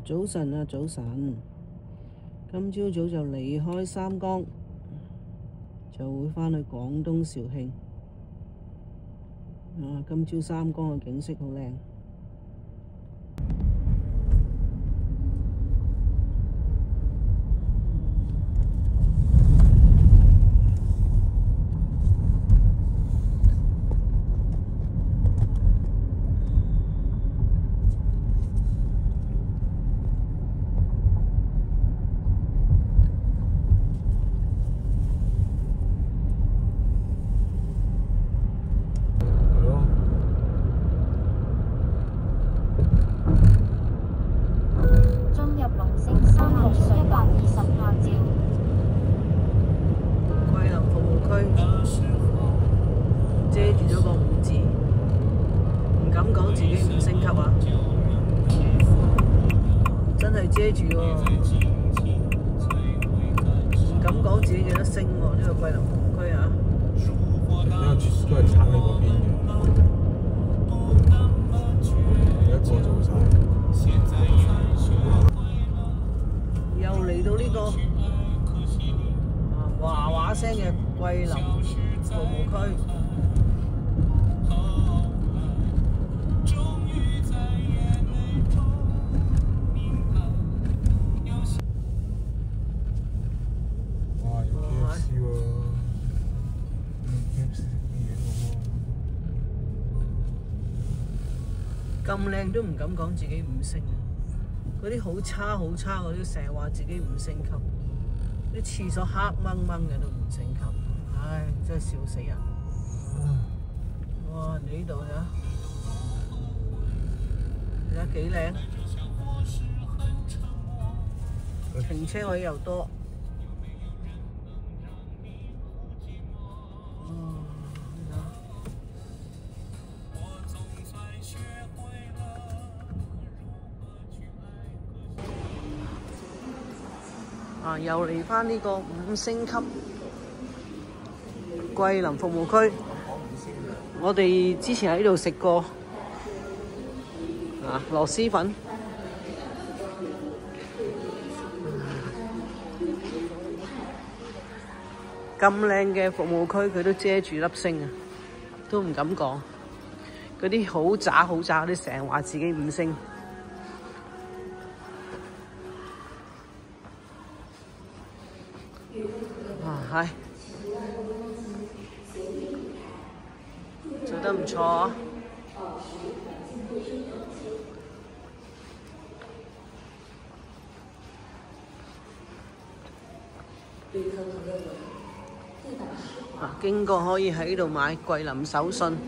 早晨啊，早晨！今朝早就離開三江，就會返去廣東肇慶。今朝三江嘅景色好靚。遮住咗個5字，唔敢講自己5星級啊！真係遮住喎，唔敢講自己幾多星喎。呢個桂林服務區啊，因為都係產喺嗰邊嘅，一個做晒。又嚟到呢個嘩嘩聲嘅桂林服務區。咁靚都唔敢講自己5星，嗰啲好差好差嗰啲成日話自己5星級，啲廁所黑掹掹嘅都5星級，唉，真係笑死人！哇，你呢度睇下幾靚，停車位又多。又嚟返呢個5星級桂林服務區，我哋之前喺呢度食過螺螄粉，咁靚嘅服務區佢都遮住粒星啊，都唔敢講。嗰啲好渣好渣嗰啲成日話自己5星。係做得唔錯啊！經過可以喺度買桂林手信，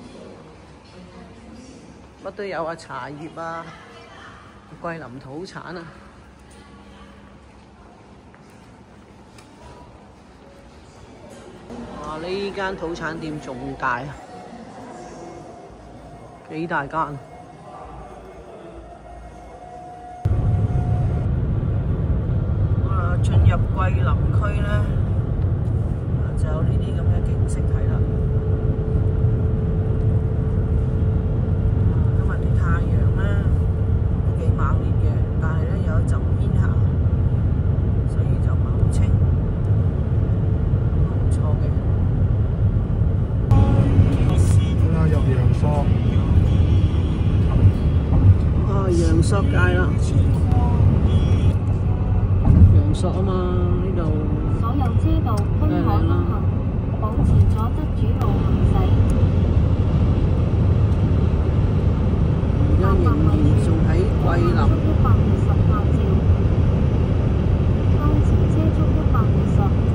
乜都有啊，茶葉啊，桂林土產啊。呢間土產店仲大啊，幾大間！進入桂林區呢，就有呢啲咁嘅景色睇啦。今日啲太陽呢都幾猛烈嘅，但係呢有一陣煙霞，所以就唔係好清，都唔錯嘅。入陽朔，陽朔街啦，陽朔啊嘛，呢度所有車道均可通行，保持左側主路行駛。而家仍然仲喺桂林。120拍照，當前車速120。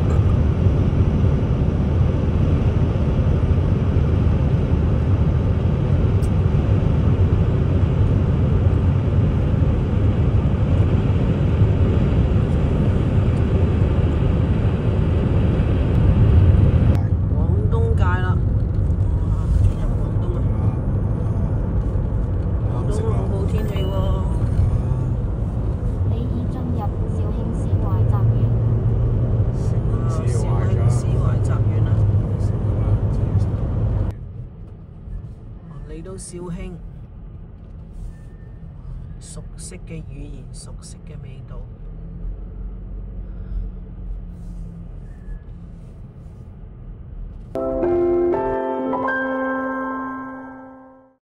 嚟到肇慶，熟悉嘅語言、熟悉嘅味道。